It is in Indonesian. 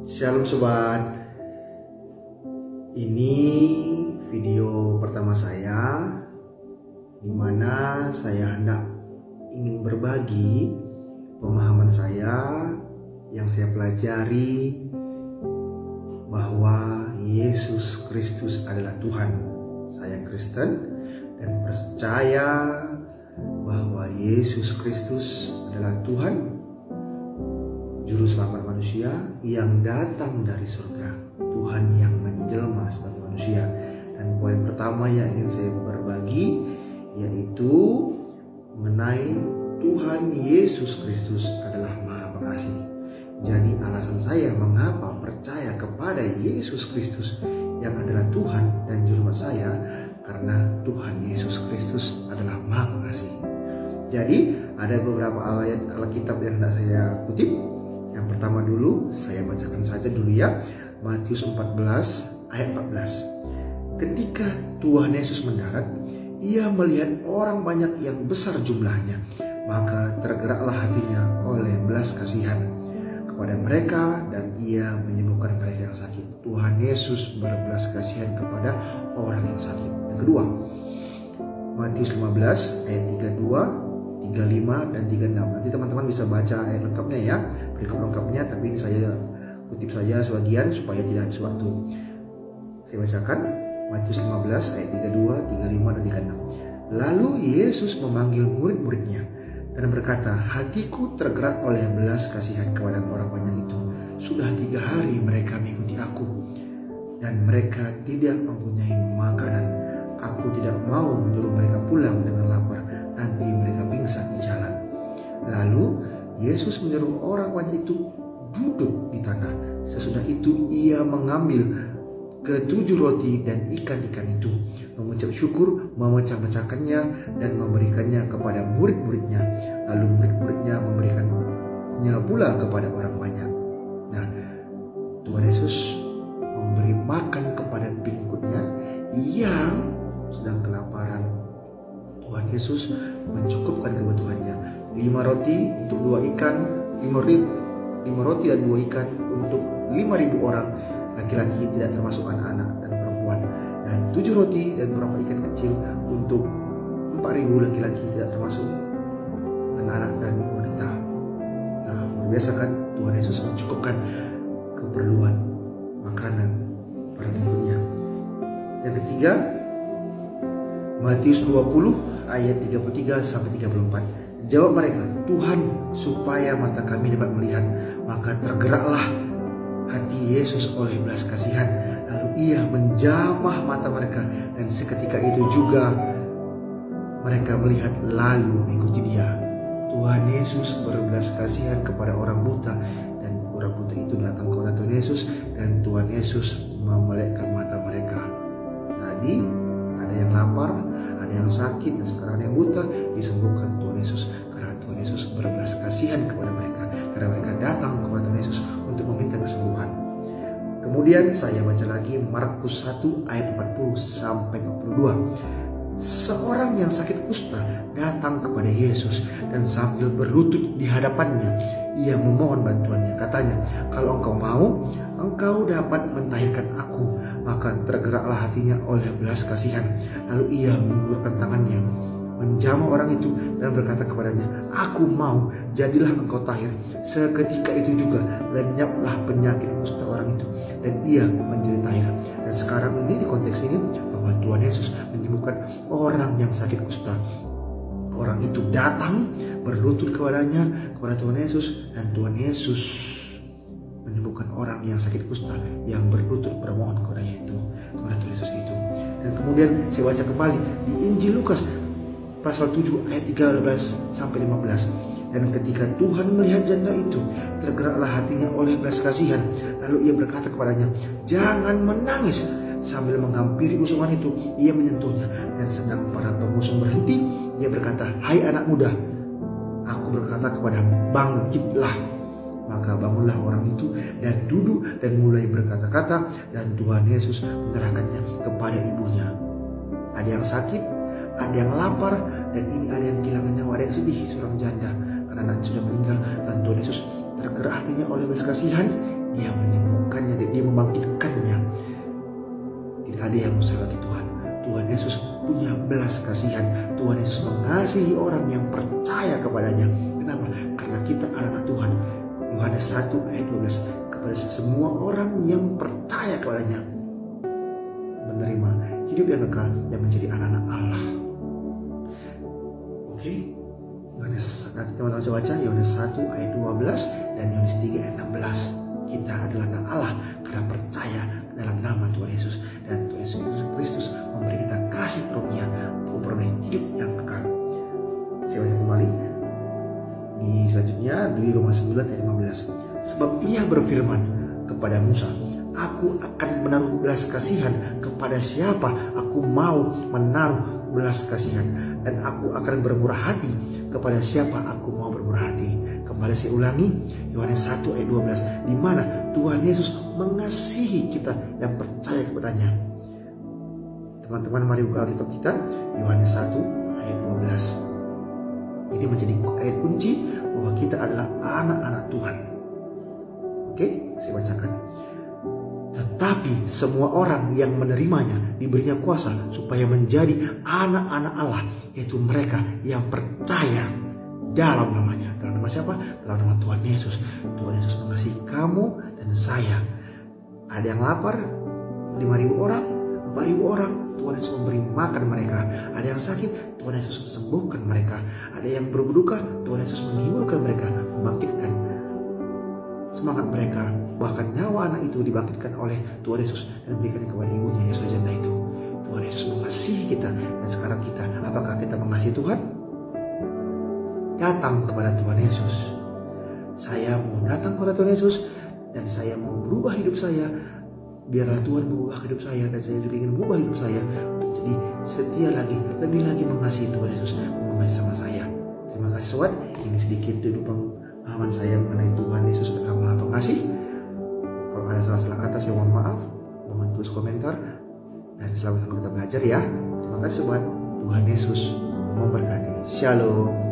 Shalom sobat. Ini video pertama saya di mana saya hendak ingin berbagi pemahaman saya yang saya pelajari bahwa Yesus Kristus adalah Tuhan. Saya Kristen dan percaya bahwa Yesus Kristus adalah Tuhan, Juru Selamat manusia yang datang dari surga, Tuhan yang menjelma sebagai manusia. Dan poin pertama yang ingin saya berbagi yaitu mengenai Tuhan Yesus Kristus adalah Maha Pengasih. Jadi alasan saya mengapa percaya kepada Yesus Kristus yang adalah Tuhan dan Juru Selamat saya, karena Tuhan Yesus Kristus adalah Maha Pengasih. Jadi ada beberapa ayat Alkitab yang hendak saya kutip. Yang pertama dulu, saya bacakan saja dulu ya. Matius 14 ayat 14. Ketika Tuhan Yesus mendarat, ia melihat orang banyak yang besar jumlahnya, maka tergeraklah hatinya oleh belas kasihan kepada mereka dan ia menyembuhkan mereka yang sakit. Tuhan Yesus berbelas kasihan kepada orang yang sakit. Yang kedua, Matius 15 ayat 32, 35 dan 36. Nanti teman-teman bisa baca ayat lengkapnya ya, berikut lengkapnya, tapi ini saya kutip saja sebagian supaya tidak habis waktu. Saya bacakan Matius 15 ayat 32, 35 dan 36. Lalu Yesus memanggil murid-muridnya dan berkata, hatiku tergerak oleh belas kasihan kepada orang banyak itu. Sudah 3 hari mereka mengikuti aku dan mereka tidak mempunyai makanan. Aku tidak mau menyuruh mereka pulang dengan lapar, nanti mereka pingsan di jalan. Lalu Yesus menyuruh orang banyak itu duduk di tanah. Sesudah itu ia mengambil ke-7 roti dan ikan-ikan itu, mengucap syukur, memecah-mecahkannya dan memberikannya kepada murid-muridnya. Lalu murid-muridnya memberikannya pula kepada orang banyak. Nah, Tuhan Yesus memberi makan kepada pengikutnya yang sedang kelaparan. Tuhan Yesus mencukupkan kebutuhannya. 5 roti untuk 2 ikan, 5 roti dan 2 ikan untuk 5.000 orang, laki-laki tidak termasuk anak-anak dan perempuan, dan 7 roti dan beberapa ikan kecil untuk 4.000 laki-laki tidak termasuk anak-anak dan wanita. Nah, luar biasa kan, Tuhan Yesus mencukupkan keperluan makanan para pengikutnya. Yang ketiga, Matius 20 ayat 33 sampai 34. Jawab mereka, Tuhan, supaya mata kami dapat melihat. Maka tergeraklah hati Yesus oleh belas kasihan. Lalu ia menjamah mata mereka dan seketika itu juga mereka melihat lalu mengikuti dia. Tuhan Yesus berbelas kasihan kepada orang buta dan orang buta itu datang kepada Tuhan Yesus dan Tuhan Yesus memelekkan mata mereka. Tadi ada yang lapar, ada yang sakit, dan sekarang ada yang buta, disembuhkan Tuhan Yesus. Karena Tuhan Yesus berbelas kasihan kepada mereka, karena mereka datang kepada Tuhan Yesus untuk meminta kesembuhan. Kemudian saya baca lagi Markus 1 ayat 40 sampai 42. Seorang yang sakit kusta datang kepada Yesus dan sambil berlutut di hadapannya, ia memohon bantuannya. Katanya, kalau engkau mau, engkau dapat mentahirkan aku. Maka tergeraklah hatinya oleh belas kasihan. Lalu ia mengulurkan tangannya, menjamah orang itu dan berkata kepadanya, aku mau, jadilah engkau tahir. Seketika itu juga lenyaplah penyakit kusta orang itu dan ia menjadi tahir. Dan sekarang ini di konteks ini bahwa Tuhan Yesus menyembuhkan orang yang sakit kusta. Orang itu datang berlutut kepadanya, kepada Tuhan Yesus, dan Tuhan Yesus menyembuhkan orang yang sakit kusta yang berlutut bermohon kepada Tuhan Yesus itu. Dan kemudian saya baca kembali di Injil Lukas pasal 7 ayat 13 sampai 15. Dan ketika Tuhan melihat janda itu, tergeraklah hatinya oleh belas kasihan. Lalu ia berkata kepadanya, jangan menangis. Sambil menghampiri usungan itu, ia menyentuhnya. Dan sedang para pengusung berhenti, ia berkata, hai anak muda, aku berkata kepadamu, bangkitlah. Maka bangunlah orang itu dan duduk dan mulai berkata-kata, dan Tuhan Yesus menyerahkannya kepada ibunya. Ada yang sakit, ada yang lapar, dan ini ada yang kehilangan nyawa, ada yang sedih, seorang janda karena anaknya sudah meninggal. Dan Tuhan Yesus tergerak hatinya oleh belas kasihan, Dia menyembuhkannya, dia membangkitkannya. Tidak ada yang mustahil bagi Tuhan. Tuhan Yesus punya belas kasihan. Tuhan Yesus mengasihi orang yang percaya kepadanya. Kenapa? Karena kita anak-anak Tuhan. Yohanes 1 ayat 12, kepada semua orang yang percaya kepadanya menerima hidup yang kekal dan menjadi anak-anak Allah. Oke, Yohanes, nanti teman-teman baca Yohanes 1 ayat 12 dan Yohanes 3 ayat 16. Kita adalah anak Allah karena percaya dalam nama Tuhan Yesus, dan Tuhan Yesus Kristus memberi kita kasih karunia untuk memperoleh hidup yang kekal. Saya baca kembali di selanjutnya di Roma 9 ayat 15. Sebab ia berfirman kepada Musa, aku akan menaruh belas kasihan kepada siapa aku mau menaruh belas kasihan, dan aku akan bermurah hati kepada siapa aku mau bermurah hati. Kembali saya ulangi, Yohanes 1 ayat 12, di mana Tuhan Yesus mengasihi kita yang percaya kepadanya. Teman-teman, mari buka Alkitab kita, Yohanes 1 ayat 12. Ini menjadi ayat kunci bahwa kita adalah anak-anak Tuhan. Oke, saya bacakan. Tetapi semua orang yang menerimanya diberinya kuasa supaya menjadi anak-anak Allah, yaitu mereka yang percaya dalam namanya. Dalam nama siapa? Dalam nama Tuhan Yesus. Tuhan Yesus mengasihi kamu dan saya. Ada yang lapar, 5.000 orang, 4.000 orang, Tuhan Yesus memberi makan mereka. Ada yang sakit, Tuhan Yesus sembuhkan mereka. Ada yang berduka, Tuhan Yesus menghiburkan mereka, membangkitkan semangat mereka. Bahkan nyawa anak itu dibangkitkan oleh Tuhan Yesus dan diberikan kepada ibunya yang sudah janda itu. Tuhan Yesus mengasihi kita. Dan sekarang kita, apakah kita mengasihi Tuhan? Datang kepada Tuhan Yesus. Saya mau datang kepada Tuhan Yesus dan saya mau berubah hidup saya. Biarlah Tuhan mengubah hidup saya, dan saya juga ingin mengubah hidup saya untuk jadi setia lagi, lebih lagi mengasihi Tuhan Yesus, mengasihi sama saya. Terima kasih sobat. Ini sedikit dulu pemahaman saya mengenai Tuhan Yesus adalah Maha Pengasih. Kalau ada salah-salah kata saya mohon maaf. Mohon tulis komentar, dan selamat kita belajar ya. Terima kasih sobat. Tuhan Yesus memberkati. Shalom.